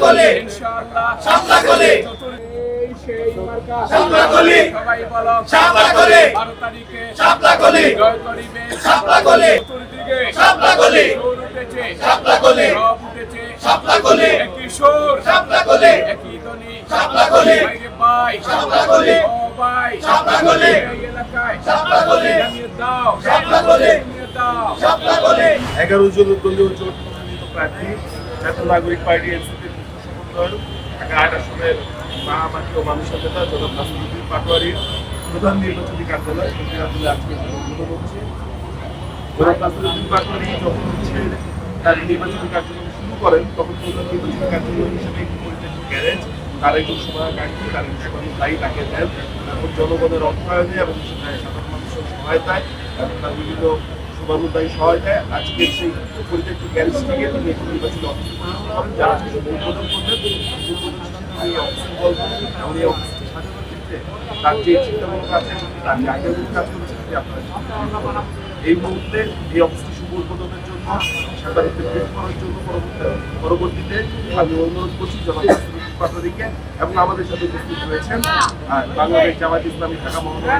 কলি ইনশাআল্লাহ শাপলা কলি এই সেই মার্কা শাপলা কলি সবাই বলো শাপলা কলি 12 তারিখে শাপলা কলি জয় করিবে শাপলা কলি চতুর্দিকে শাপলা কলি সুর উঠেছে শাপলা কলি রব উঠেছে শাপলা কলি একই সুর শাপলা কলি একই ধ্বনি শাপলা কলি বাইরে ভাই শাপলা কলি ও ভাই শাপলা কলি এই এলাকায় শাপলা কলি জানিয়ে দাও শাপলা কলি জানিয়ে দাও শাপলা কলি 11 জন দলীয় জোট মনোনীত প্রার্থী জাতীয় নাগরিক পার্টি এনসিপির মুখ্য সমন্বয়ক ঢাকা 8 আসনের মহামাটি ও মানুষের নেতা জনাব নাসিরুদ্দিন পাটোয়ারির প্রধান নির্বাচনী কার্যালয় সন্ধিরাতুলে আজকে উদ্বোধন হচ্ছে। জনাব নাসিরুদ্দিন পাটোয়ারি যখন হচ্ছে তার নির্বাচনী কার্যক্রম শুরু করেন তখন প্রধান নির্বাচনী কার্যালয় হিসেবে একটি পরিচালিত গ্যারেজ তার একজন শুভাকাঙ্ক্ষী তার একজন দায়ী তাকে দেন এবং জনগণের অর্থায়নে এবং সাধারণ মানুষের সহায়তায় এবং তার বিভিন্ন শুভানুদায়ী সহায়তায় আজকের সেই পরিত্যক্ত গ্যারেজ থেকে তিনি একটি নির্বাচনী অফিস পরিচালনা করেন যারা আজকে উদ্বোধন করবেন এই অফিসের গল্প এবং এই অফিসটি সাজানোর ক্ষেত্রে তার যে চিন্তামূলক আছে তার যে আগের কাজ করেছে সেটি আপনারা এই মুহূর্তে এই অফিসটি শুভ উদ্বোধনের জন্য সাধারণত ব্রিফ করার জন্য পরবর্তীতে আমি অনুরোধ করছি জনাব পাটোয়ারিকে এবং আমাদের সাথে উপস্থিত রয়েছেন বাংলাদেশ জামায়াত ইসলামী ঢাকা মহানগর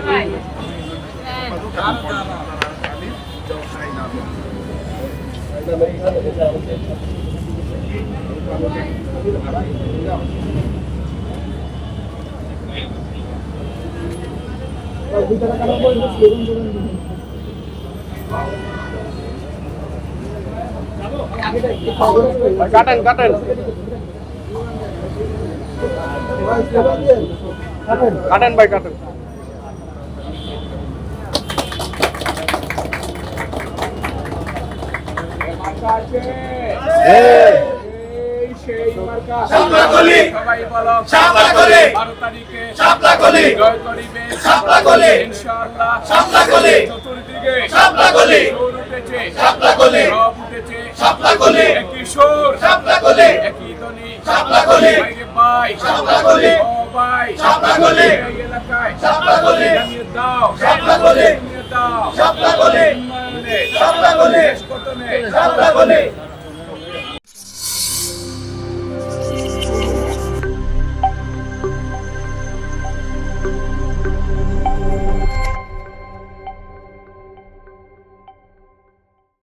কাটেন কাটেন কাটেন ভাই কাটেন শাপলা কলি সবাই বলো শাপলা কলি 12 তারিখে শাপলা কলি জয় করিবে শাপলা কলি ইনশাআল্লাহ শাপলা কলি চতুর্দিকে শাপলা কলি সুর উঠেছে শাপলা কলি রব উঠেছে শাপলা কলি একই সুর শাপলা কলি একই ধ্বনি শাপলা কলি বাইরে ভাই শাপলা কলি ও ভাই শাপলা কলি এই এলাকায় শাপলা কলি জানিয়ে দাও শাপলা কলি জানিয়ে দাও শাপলা কলি উন্নয়নে শাপলা কলি দেশ গঠনে শাপলা কলি